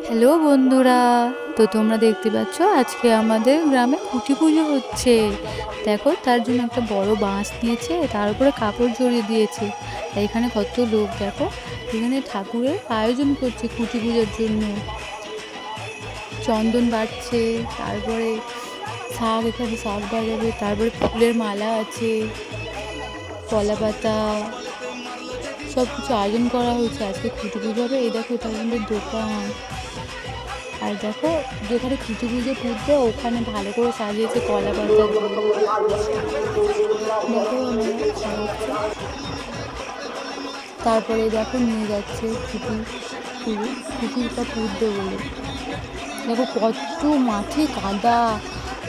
Hello বন্ধুরা, তো তোমরা দেখতে পাচ্ছ আজকে আমাদের গ্রামে খুঁটি পুজো হচ্ছে। দেখো, তার জন্য একটা বড় বাঁশ নিয়েছে, তার উপরে কাপড় জড়িয়ে দিয়েছে। আর এখানে কত লোক দেখো, এখানে ঠাকুরের আয়োজন করছে খুঁটি পুজোর জন্য। চন্দন বাড়ছে, তারপরে শাক, এখানে শাক বাজাবে, তারপরে ফুলের মালা আছে, কলা পাতা, সব কিছু আয়োজন করা হয়েছে। আজকে খুঁটি পুজো হবে। এই দেখো, এটা আমাদের দোকান। আর দেখো, যেখানে খুঁটি পুজো পুঁতবে ওখানে ভালো করে সাজিয়েছে কলা পাতা দিয়ে। দেখো সাজাচ্ছে। তারপরে দেখো নিয়ে যাচ্ছে খুঁটিটা পুঁতবে বলে। দেখো কত মাঠে কাদা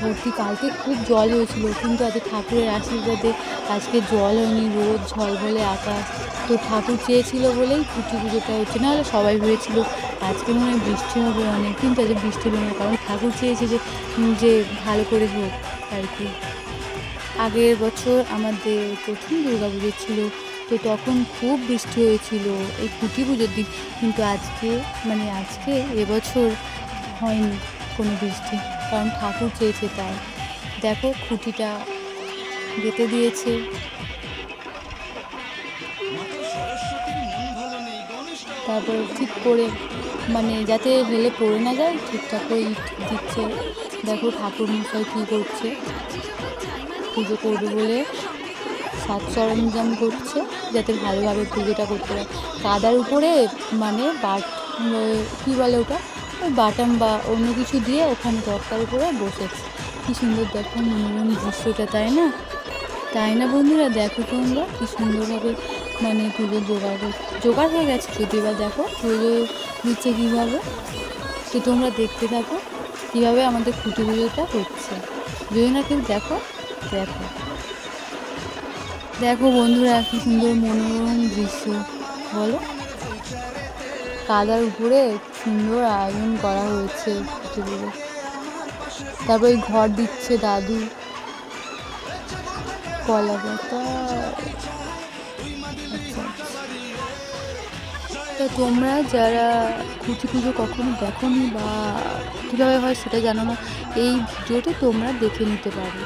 ভর্তি। কালকে খুব জল হয়েছিল, কিন্তু আজকে ঠাকুরের আশীর্বাদে আজকে জল হয়নি, রোদ ঝলমলে আকাশ। তো ঠাকুর চেয়েছিল বলেই খুঁটি পুজোটা হচ্ছে, নাহলে সবাই ভেবেছিল আজকে মনে হয় বৃষ্টি হবে অনেক, কিন্তু আজকে বৃষ্টি হলো না, কারণ ঠাকুর চেয়েছে যে ভালো করে হোক আর কি। আগের বছর আমাদের প্রথম দুর্গা পুজো ছিল, তো তখন খুব বৃষ্টি হয়েছিল এই খুঁটি পুজোর দিন, কিন্তু আজকে এবছর হয়নি কোনো বৃষ্টি, কারণ ঠাকুর চেয়েছে তাই। দেখো খুঁটিটা গেঁথে দিয়েছে। তারপর ঠিক করে যাতে হেলে পড়ে না যায়, ঠিকঠাক করে ইট দিচ্ছে। দেখো ঠাকুর মশাই কী করছে, পুজো করবে বলে সাজ সরঞ্জাম করছে, যাতে ভালোভাবে পুজোটা করতে পারে। কাদার উপরে কী বলে ওটা, ওই বাটাম বা অন্য কিছু দিয়ে ওখানে তক্তার উপরে বসেছে। কী সুন্দর দেখো মনোরম দৃশ্যটা, তাই না বন্ধুরা? দেখো তোমরা কী সুন্দরভাবে পুজোর জোগাড় হয়ে গেছে যদিও বা। দেখো পুজো দিচ্ছে কীভাবে, তো তোমরা দেখতে থাকো কীভাবে আমাদের খুঁটি পুজোটা হচ্ছে। যদি না কেউ দেখো দেখো দেখো বন্ধুরা, কী সুন্দর মনোরম দৃশ্য বলো। কাদার উপরে সুন্দর আয়োজন করা হয়েছে খুঁটি পুজো। তারপরে ঘর দিচ্ছে দাদু, কলা পাতা। তো তোমরা যারা খুঁটি পুজো কখনো দেখোনি বা কীভাবে হয় সেটা জানো না, এই ভিডিওটি তোমরা দেখে নিতে পারো।